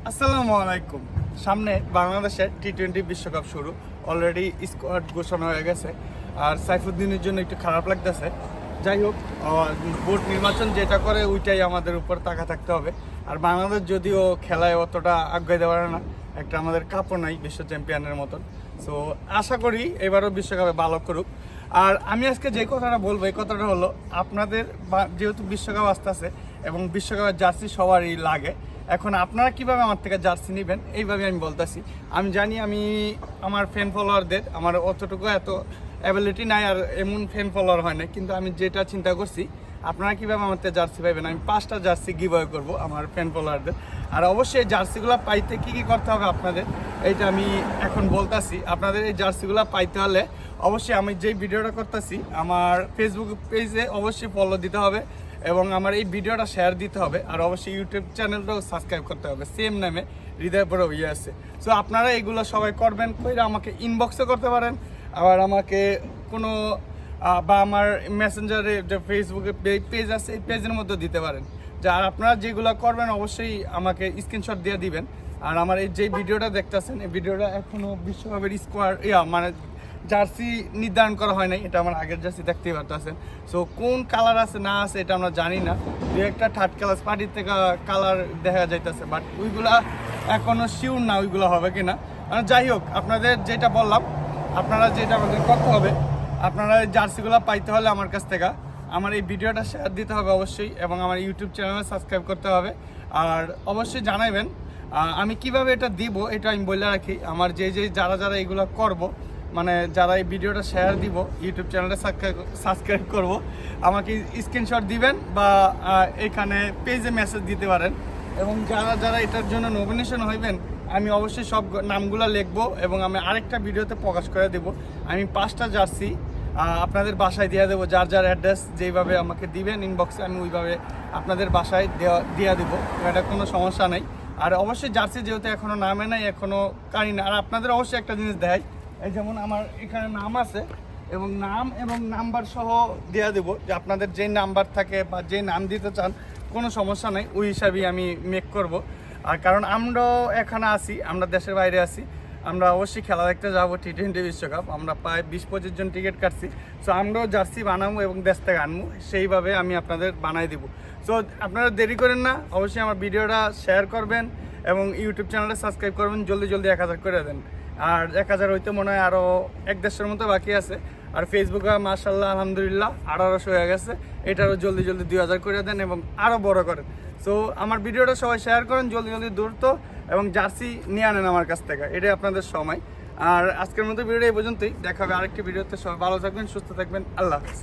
আসসালামু আলাইকুম। সামনে বাংলাদেশের টি-20 বিশ্বকাপ শুরু। অলরেডি স্কোয়াড ঘোষণা হয়ে গেছে, আর সাইফুদ্দিনের জন্য একটু খারাপ লাগতেছে। যাই হোক, বোর্ড নির্বাচন যেটা করে ওইটাই আমাদের উপর তাকা থাকতে হবে। আর বাংলাদেশ যদিও খেলায় অতটা আগাইতে পারে না, একটা আমাদের কাপও নাই বিশ্ব চ্যাম্পিয়নের মতন। সো আশা করি এবারও বিশ্বকাপে ভালো করুক। আর আমি আজকে যে কথাটা বলবো, এই কথাটা হলো আপনাদের যেহেতু বিশ্বকাপ আসতেছে এবং বিশ্বকাপের জার্সি সবারই লাগে, এখন আপনারা কিভাবে আমার থেকে জার্সি নেবেন এইভাবে আমি বলতেছি। আমি জানি আমার ফ্যান ফলোয়ারদের আমার অতটুকু এত অ্যাবিলিটি নাই, আর এমন ফ্যান ফলোয়ার হয় না, কিন্তু আমি যেটা চিন্তা করছি আপনারা কীভাবে আমার থেকে জার্সি পাইবেন, আমি 5টা জার্সি গিভ অ্যাওয়ে করবো আমার ফ্যান ফলোয়ারদের। আর অবশ্যই জার্সিগুলো পাইতে কী করতে হবে আপনাদের, এইটা আমি এখন বলতেছি। আপনাদের এই জার্সিগুলো পাইতে হলে অবশ্যই আমি যেই ভিডিওটা করতেছি আমার ফেসবুক পেজে অবশ্যই ফলো দিতে হবে এবং আমার এই ভিডিওটা শেয়ার দিতে হবে। আর অবশ্যই ইউটিউব চ্যানেলটাও সাবস্ক্রাইব করতে হবে, সেম নামে হৃদয় বড় ইয়ে আছে। সো আপনারা এগুলো সবাই করবেন, কইরা আমাকে ইনবক্সও করতে পারেন, আবার আমাকে কোনো বা আমার মেসেঞ্জারে যে ফেসবুকে পেজ আছে এই পেজের মধ্যে দিতে পারেন। আর আপনারা যেগুলো করবেন অবশ্যই আমাকে স্ক্রিনশট দিয়ে দিবেন। আর আমার এই যে ভিডিওটা দেখতেছেন, এই ভিডিওটা এখনও বিশ্বকাপের স্কোয়াড মানে জার্সি নির্ধারণ করা হয় নাই, এটা আমার আগের জার্সি দেখতেই পারতেছেন। সো কোন কালার আছে না আছে এটা আমরা জানি না, দু একটা থার্ড ক্লাস পার্টির থেকে কালার দেখা যাইতেছে, বাট ওইগুলা এখনও শিওর না ওইগুলো হবে কিনা। মানে যাই হোক, আপনাদের যেটা বললাম, আপনারা যেটা আমাদের করতে হবে, আপনারা জার্সিগুলো পাইতে হলে আমার কাছ থেকে আমার এই ভিডিওটা শেয়ার দিতে হবে অবশ্যই, এবং আমার ইউটিউব চ্যানেলে সাবস্ক্রাইব করতে হবে। আর অবশ্যই জানাবেন আমি কিভাবে এটা দিব, এটা আমি বলে রাখি। আমার যারা এগুলো করব, মানে যারা এই ভিডিওটা শেয়ার দিব, ইউটিউব চ্যানেলটা সাবস্ক্রাইব করব, আমাকে স্ক্রিনশট দিবেন বা এখানে পেজে মেসেজ দিতে পারেন। এবং যারা এটার জন্য নমিনেশন হইবেন, আমি অবশ্যই সব নামগুলো লিখবো এবং আমি আরেকটা ভিডিওতে প্রকাশ করে দেব। আমি 5টা জার্সি আপনাদের বাসায় দিয়ে দেবো, যার অ্যাড্রেস যেইভাবে আমাকে দিবেন ইনবক্সে, আমি ওইভাবে আপনাদের বাসায় দিয়ে দেবো, এটা কোনো সমস্যা নেই। আর অবশ্যই জার্সি যেহেতু এখনও নামে নাই, এখনও কারি না। আর আপনাদের অবশ্যই একটা জিনিস দেখাই, এই যেমন আমার এখানে নাম আছে এবং নাম এবং নাম্বার সহ দেওয়া দেবো, যে আপনাদের যে নাম্বার থাকে বা যে নাম দিতে চান কোনো সমস্যা নেই, ওই হিসাবেই আমি মেক করব। আর কারণ আমরাও এখানে আছি, আমরা দেশের বাইরে আছি, আমরা অবশ্যই খেলা দেখতে যাবো টি-20 বিশ্বকাপ। আমরা প্রায় 20-25 জন টিকিট কাটছি। সো আমরাও জার্সি বানাবো এবং দেশ থেকে আনবো, সেইভাবে আমি আপনাদের বানাই দিব। সো আপনারা দেরি করেন না, অবশ্যই আমার ভিডিওটা শেয়ার করবেন এবং ইউটিউব চ্যানেলটা সাবস্ক্রাইব করবেন, জলদি 1000 করে দেন। আর 1000 হইতে মনে হয় আরও 1-1.5 মতো বাকি আছে। আর ফেসবুকে মাশাআল্লাহ আলহামদুলিল্লাহ 1800 হয়ে গেছে, এটারও জলদি 2000 করে দেন এবং আরও বড় করেন। সো আমার ভিডিওটা সবাই শেয়ার করেন জলদি দ্রুত, এবং জার্সি নিয়ে আনেন আমার কাছ থেকে, এটাই আপনাদের সময়। আর আজকের মতো ভিডিওটা এই পর্যন্তই, দেখা হবে আরেকটি ভিডিওতে। সবাই ভালো থাকবেন, সুস্থ থাকবেন, আল্লাহ হাফেজ।